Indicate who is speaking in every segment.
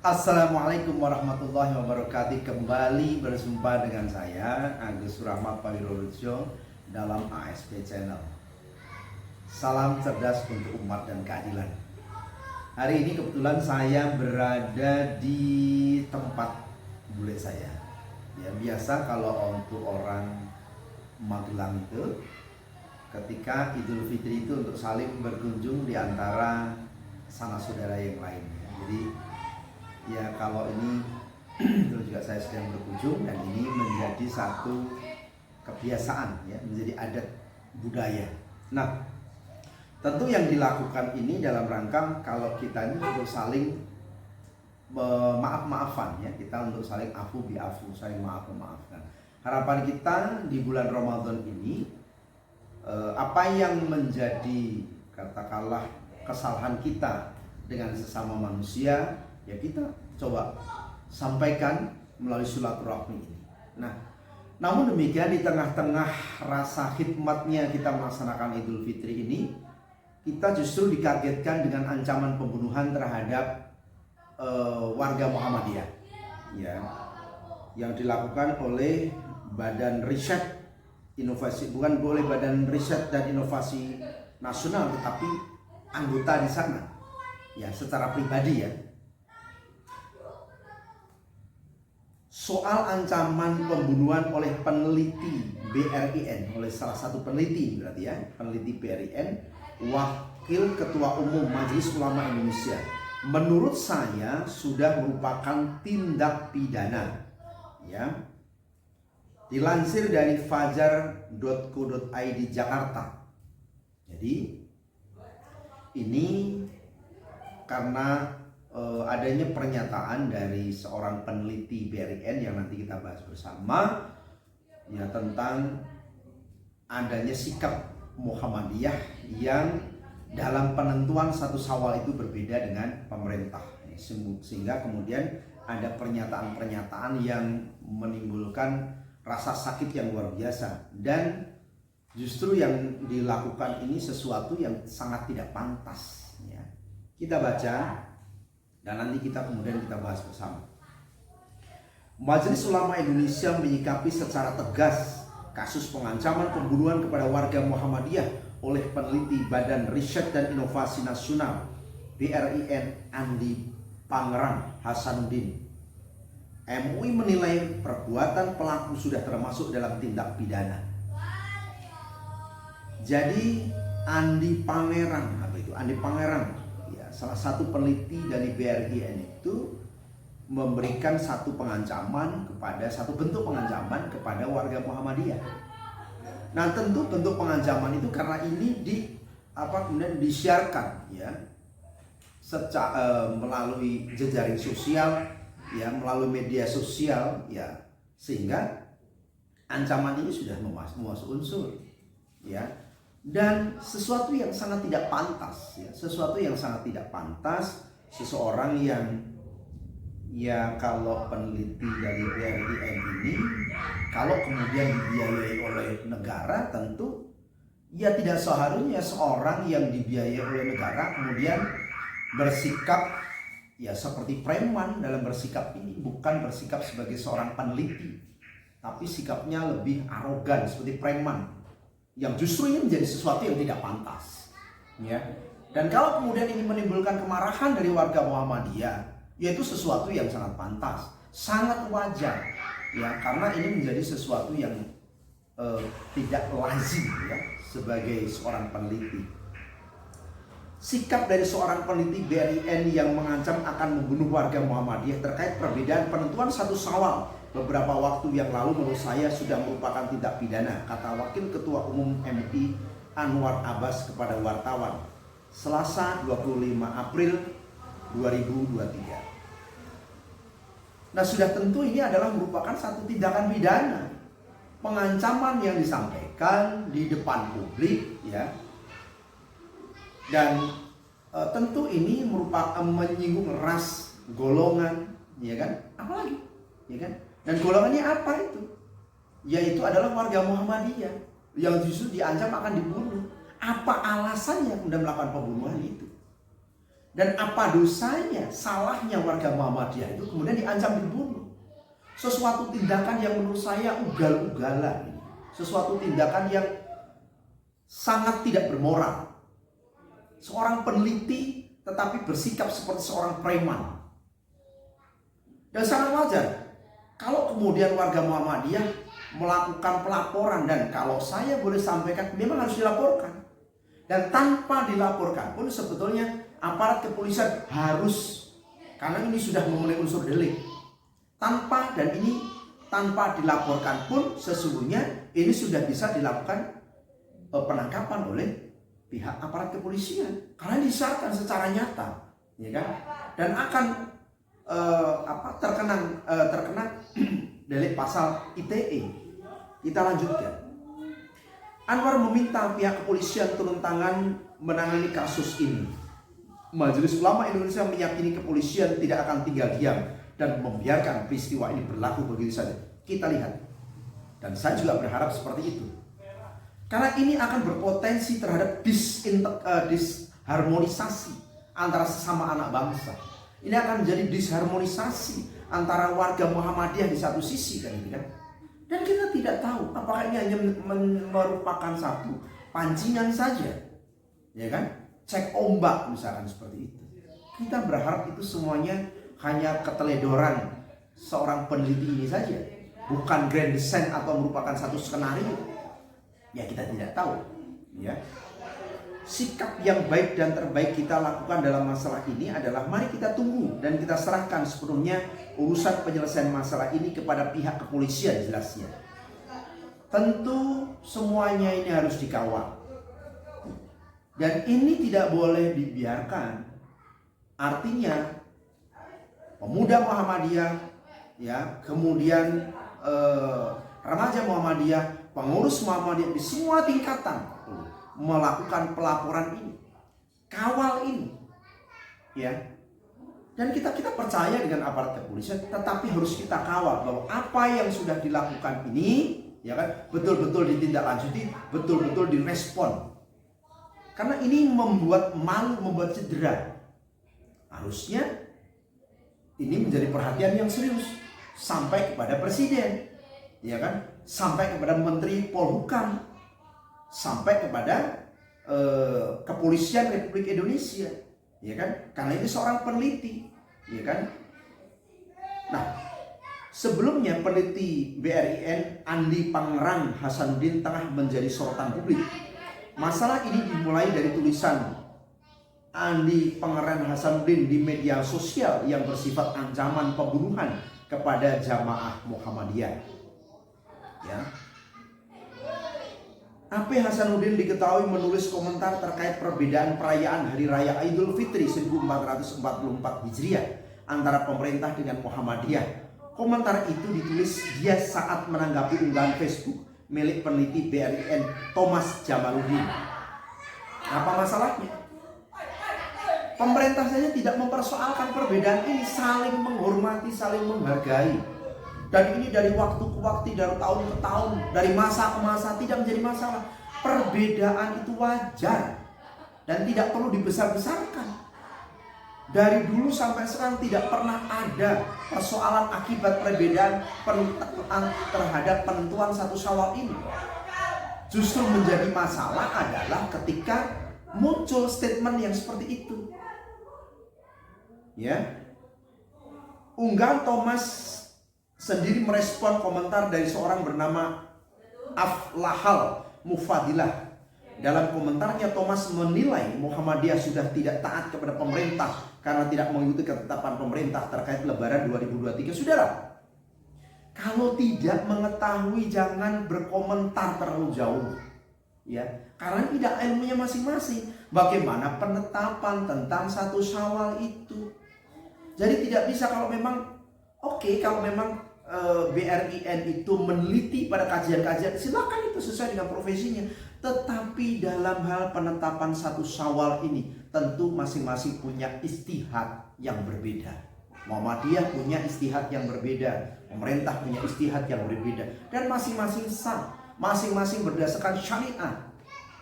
Speaker 1: Assalamualaikum warahmatullahi wabarakatuh. Kembali berjumpa dengan saya Agus Rahmat Pawirorjo dalam ASP Channel. Salam cerdas untuk umat dan keadilan. Hari ini kebetulan saya berada di tempat bule saya. Ya, biasa kalau untuk orang Magelang itu ketika Idul Fitri itu untuk saling berkunjung di antara sanak saudara yang lainnya. Jadi ya kalau ini itu juga saya sedang berkunjung dan ini menjadi satu kebiasaan ya, menjadi adat budaya. Nah, tentu yang dilakukan ini dalam rangka kalau kita ini untuk saling maaf-maafan ya, kita untuk saling afu biafu, saling maaf-memaafkan. Harapan kita di bulan Ramadan ini apa yang menjadi katakanlah kesalahan kita dengan sesama manusia ya kita coba sampaikan melalui silaturahmi ini. Nah, namun demikian di tengah-tengah rasa hikmatnya kita melaksanakan Idul Fitri ini, kita justru dikagetkan dengan ancaman pembunuhan terhadap warga Muhammadiyah, ya, yang dilakukan oleh Badan Riset Inovasi, bukan oleh Badan Riset dan Inovasi Nasional, tetapi anggota di sana, ya, secara pribadi ya. Soal ancaman pembunuhan oleh peneliti BRIN, oleh salah satu peneliti berarti ya, peneliti BRIN, Wakil Ketua Umum Majelis Ulama Indonesia, menurut saya sudah merupakan tindak pidana ya. Dilansir dari fajar.co.id Jakarta. Jadi ini karena adanya pernyataan dari seorang peneliti BRIN yang nanti kita bahas bersama ya, tentang adanya sikap Muhammadiyah yang dalam penentuan satu Syawal itu berbeda dengan pemerintah, sehingga kemudian ada pernyataan-pernyataan yang menimbulkan rasa sakit yang luar biasa, dan justru yang dilakukan ini sesuatu yang sangat tidak pantas ya. Kita baca dan nanti kita kemudian kita bahas bersama. Majelis Ulama Indonesia menyikapi secara tegas kasus pengancaman pembunuhan kepada warga Muhammadiyah oleh peneliti Badan Riset dan Inovasi Nasional BRIN Andi Pangerang Hasanuddin. MUI menilai perbuatan pelaku sudah termasuk dalam tindak pidana. Jadi Andi Pangerang, apa itu? Andi Pangerang, salah satu peneliti dari BRIN itu memberikan satu bentuk pengancaman kepada warga Muhammadiyah. Nah, tentu bentuk pengancaman itu karena ini kemudian disiarkan ya melalui jejaring sosial ya, melalui media sosial ya, sehingga ancaman ini sudah memasuk unsur ya. Dan sesuatu yang sangat tidak pantas ya, seseorang yang ya, kalau peneliti dari BRIN ini kalau kemudian dibiayai oleh negara, tentu ya tidak seharusnya seorang yang dibiayai oleh negara kemudian bersikap ya seperti preman dalam bersikap ini, bukan bersikap sebagai seorang peneliti, tapi sikapnya lebih arogan seperti preman, yang justru ini menjadi sesuatu yang tidak pantas ya. Dan kalau kemudian ini menimbulkan kemarahan dari warga Muhammadiyah, yaitu sesuatu yang sangat pantas, sangat wajar ya, karena ini menjadi sesuatu yang tidak lazim ya sebagai seorang peneliti. Sikap dari seorang peneliti BRIN yang mengancam akan membunuh warga Muhammadiyah terkait perbedaan penentuan satu Syawal beberapa waktu yang lalu menurut saya sudah merupakan tindak pidana, kata Wakil Ketua Umum MUI Anwar Abbas kepada wartawan Selasa 25 April 2023. Nah, sudah tentu ini adalah merupakan satu tindakan pidana, pengancaman yang disampaikan di depan publik ya. Dan tentu ini merupakan menyinggung ras, golongan, ya kan? Apalagi, ya kan? Dan golongannya apa itu? Yaitu adalah warga Muhammadiyah yang justru diancam akan dibunuh. Apa alasannya kemudian melakukan pembunuhan itu? Dan apa dosanya, salahnya warga Muhammadiyah itu kemudian diancam dibunuh. Sesuatu tindakan yang menurut saya ugal-ugalan. Sesuatu tindakan yang sangat tidak bermoral. Seorang peneliti tetapi bersikap seperti seorang preman. Dan sangat wajar kalau kemudian warga Muhammadiyah melakukan pelaporan, dan kalau saya boleh sampaikan memang harus dilaporkan. Dan tanpa dilaporkan pun sebetulnya aparat kepolisian harus, karena ini sudah memenuhi unsur delik. Tanpa dilaporkan pun sesungguhnya ini sudah bisa dilakukan penangkapan oleh pihak aparat kepolisian karena disahkan secara nyata, ya kan? Dan akan terkena delik pasal ITE. Kita lanjutkan. Anwar meminta pihak kepolisian turun tangan menangani kasus ini. Majelis Ulama Indonesia meyakini kepolisian tidak akan tinggal diam dan membiarkan peristiwa ini berlaku begitu saja. Kita lihat. Dan saya juga berharap seperti itu. Karena ini akan berpotensi terhadap disharmonisasi antara sesama anak bangsa. Ini akan menjadi disharmonisasi antara warga Muhammadiyah di satu sisi, kan gitu kan. Dan kita tidak tahu apakah ini hanya merupakan satu pancingan saja, ya kan? Cek ombak misalkan seperti itu. Kita berharap itu semuanya hanya keteledoran seorang peneliti ini saja, bukan grand design atau merupakan satu skenario. Ya kita tidak tahu, ya. Sikap yang baik dan terbaik kita lakukan dalam masalah ini adalah mari kita tunggu dan kita serahkan sepenuhnya urusan penyelesaian masalah ini kepada pihak kepolisian jelasnya. Tentu semuanya ini harus dikawal. Dan ini tidak boleh dibiarkan. Artinya pemuda Muhammadiyah, ya, kemudian remaja Muhammadiyah, pengurus Muhammadiyah di semua tingkatan melakukan pelaporan ini, kawal ini, ya. Dan kita percaya dengan aparat kepolisian, tetapi harus kita kawal bahwa apa yang sudah dilakukan ini, ya kan, betul-betul ditindaklanjuti, betul-betul direspon. Karena ini membuat malu, membuat cedera. Harusnya ini menjadi perhatian yang serius sampai kepada presiden, ya kan, sampai kepada Menteri Polhukam, sampai kepada Kepolisian Republik Indonesia, ya kan? Karena ini seorang peneliti, ya kan? Nah, sebelumnya peneliti BRIN Andi Pangerang Hasanuddin tengah menjadi sorotan publik. Masalah ini dimulai dari tulisan Andi Pangerang Hasanuddin di media sosial yang bersifat ancaman pembunuhan kepada jamaah Muhammadiyah, ya. AP Hasanuddin diketahui menulis komentar terkait perbedaan perayaan Hari Raya Idul Fitri 1444 Hijriah antara pemerintah dengan Muhammadiyah. Komentar itu ditulis dia saat menanggapi unggahan Facebook milik peneliti BRIN Thomas Jamaluddin. Apa masalahnya? Pemerintah saja tidak mempersoalkan perbedaan ini, saling menghormati, saling menghargai. Dan ini dari waktu ke waktu, dari tahun ke tahun, dari masa ke masa, tidak menjadi masalah. Perbedaan itu wajar dan tidak perlu dibesar-besarkan. Dari dulu sampai sekarang tidak pernah ada persoalan akibat perbedaan terhadap penentuan satu Syawal ini. Justru menjadi masalah adalah ketika muncul statement yang seperti itu. Ya, unggahan Thomas sendiri merespon komentar dari seorang bernama Aflahal Mufadilah. Dalam komentarnya Thomas menilai Muhammadiyah sudah tidak taat kepada pemerintah karena tidak mengikuti ketetapan pemerintah terkait Lebaran 2023. Saudara, kalau tidak mengetahui jangan berkomentar terlalu jauh, ya, karena tidak ilmunya masing-masing. Bagaimana penetapan tentang satu Syawal itu? Jadi tidak bisa kalau memang kalau memang BRIN itu meneliti pada kajian-kajian, silakan, itu sesuai dengan profesinya. Tetapi dalam hal penetapan satu Syawal ini tentu masing-masing punya istihad yang berbeda. Muhammadiyah punya istihad yang berbeda, pemerintah punya istihad yang berbeda, dan masing-masing sah, masing-masing berdasarkan syariat,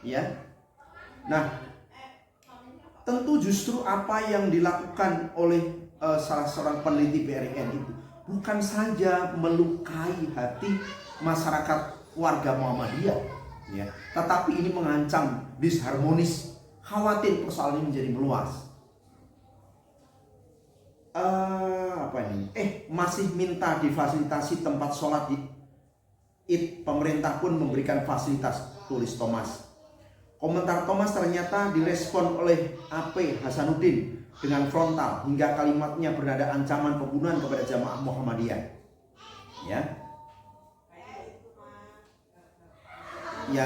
Speaker 1: ya. Nah, tentu justru apa yang dilakukan oleh salah seorang peneliti BRIN itu bukan saja melukai hati masyarakat warga Muhammadiyah, ya, tetapi ini mengancam disharmonis, khawatir persoalan ini menjadi meluas. Masih minta difasilitasi tempat sholat di Id. Pemerintah pun memberikan fasilitas, tulis Thomas. Komentar Thomas ternyata direspon oleh AP Hasanuddin dengan frontal hingga kalimatnya bernada ancaman pembunuhan kepada jamaah Muhammadiyah. Ya,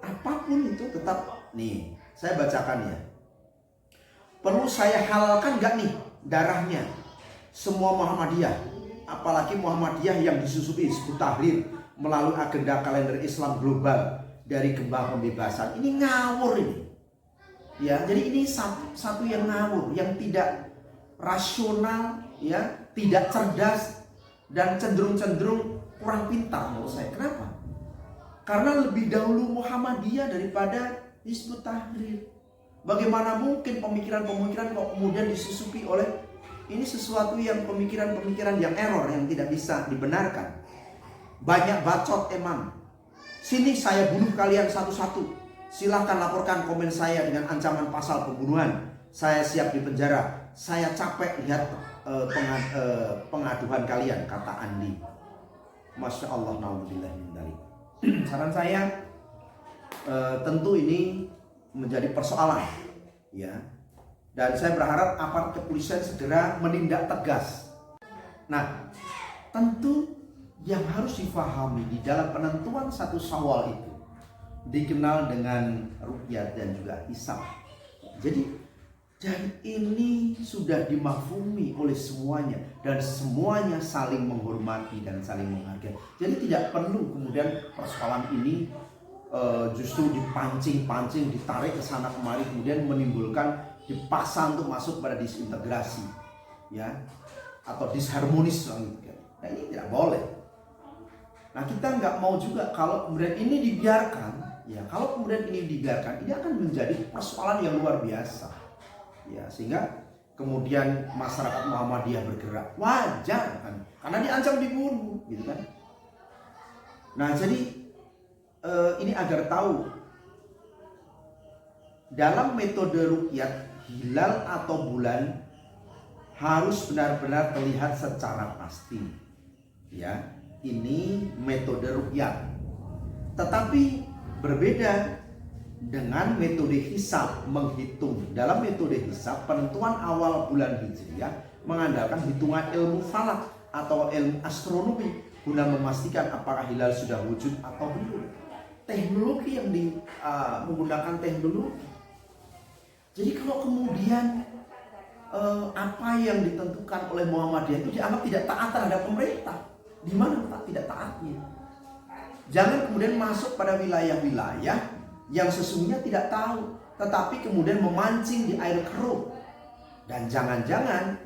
Speaker 1: apapun itu tetap nih, saya bacakan ya. Perlu saya halalkan gak nih darahnya semua Muhammadiyah, apalagi Muhammadiyah yang disusupi Hizbut Tahrir melalui agenda kalender Islam global dari kembang pembebasan. Ini ngawur ini. Ya, jadi ini satu yang ngawur, yang tidak rasional, ya, tidak cerdas dan cenderung kurang pintar menurut saya. Kenapa? Karena lebih dahulu Muhammadiyah daripada Hizbut Tahrir. Bagaimana mungkin pemikiran-pemikiran kok kemudian disusupi oleh ini sesuatu yang pemikiran-pemikiran yang error, yang tidak bisa dibenarkan. Banyak bacot emang. Sini saya bunuh kalian satu-satu. Silahkan laporkan komen saya dengan ancaman pasal pembunuhan. Saya siap di penjara. Saya capek lihat pengaduan kalian, kata Andi. Masya Allah, naudzubillah min dzalik. Saran saya, tentu ini menjadi persoalan, ya. Dan saya berharap aparat kepolisian segera menindak tegas. Nah, tentu yang harus difahami di dalam penentuan 1 Syawal itu dikenal dengan ruqyah dan juga hisab. Jadi ini sudah dimafhumi oleh semuanya dan semuanya saling menghormati dan saling menghargai. Jadi tidak perlu kemudian persoalan ini justru dipancing-pancing, ditarik ke sana kemari, kemudian menimbulkan dipaksa untuk masuk pada disintegrasi, ya, atau disharmonis gitu. Nah, ini tidak boleh. Nah, kita nggak mau juga kalau kemudian ini dibiarkan. Ya, kalau kemudian ini dibiarkan, ini akan menjadi persoalan yang luar biasa. Ya, sehingga kemudian masyarakat Muhammadiyah bergerak. Wajar kan? Karena diancam dibunuh, gitu kan? Nah, jadi ini agar tahu dalam metode ruqyah, hilal atau bulan harus benar-benar terlihat secara pasti. Ya, ini metode ruqyah. Tetapi berbeda dengan metode hisab menghitung. Dalam metode hisab, penentuan awal bulan Hijriah mengandalkan hitungan ilmu falak atau ilmu astronomi guna memastikan apakah hilal sudah wujud atau belum. Teknologi yang menggunakan teknologi. Jadi kalau kemudian apa yang ditentukan oleh Muhammadiyah itu dianggap tidak taat terhadap pemerintah, di mana tidak taatnya? Jangan kemudian masuk pada wilayah-wilayah yang sesungguhnya tidak tahu, tetapi kemudian memancing di air keruh. Dan jangan-jangan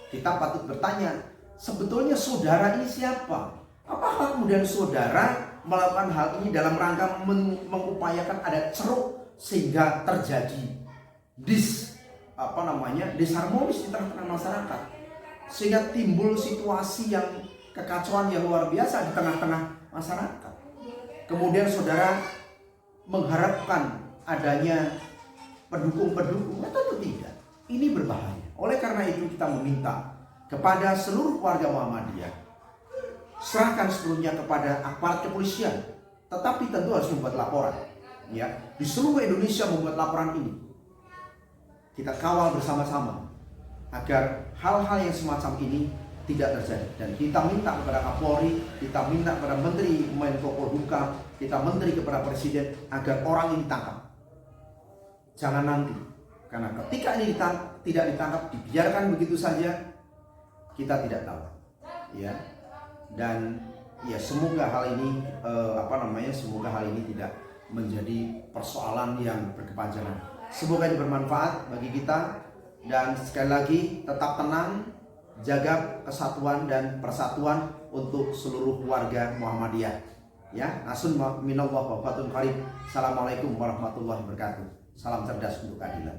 Speaker 1: kita patut bertanya, sebetulnya saudara ini siapa? Apakah kemudian saudara melakukan hal ini dalam rangka mengupayakan ada ceruk sehingga terjadi disharmonis di tengah-tengah masyarakat, sehingga timbul situasi yang kekacauan yang luar biasa di tengah-tengah masyarakat? Kemudian saudara mengharapkan adanya pendukung-pendukung? Tentu tidak. Ini berbahaya. Oleh karena itu kita meminta kepada seluruh warga Muhammadiyah, serahkan seluruhnya kepada aparat kepolisian. Tetapi tentu harus membuat laporan. Ya, di seluruh Indonesia membuat laporan ini. Kita kawal bersama-sama agar hal-hal yang semacam ini tidak terjadi. Dan kita minta kepada Kapolri, kita minta kepada Menteri Menko Polhukam, kita menteri kepada Presiden agar orang ini ditangkap. Jangan nanti, karena ketika ini tidak ditangkap, dibiarkan begitu saja, kita tidak tahu. Ya, dan ya semoga hal ini semoga hal ini tidak menjadi persoalan yang berkepanjangan. Semoga ini bermanfaat bagi kita, dan sekali lagi tetap tenang, jaga kesatuan dan persatuan untuk seluruh warga Muhammadiyah. Ya, asun minallah wa fatun qarib. Assalamualaikum warahmatullahi wabarakatuh. Salam cerdas untuk keadilan.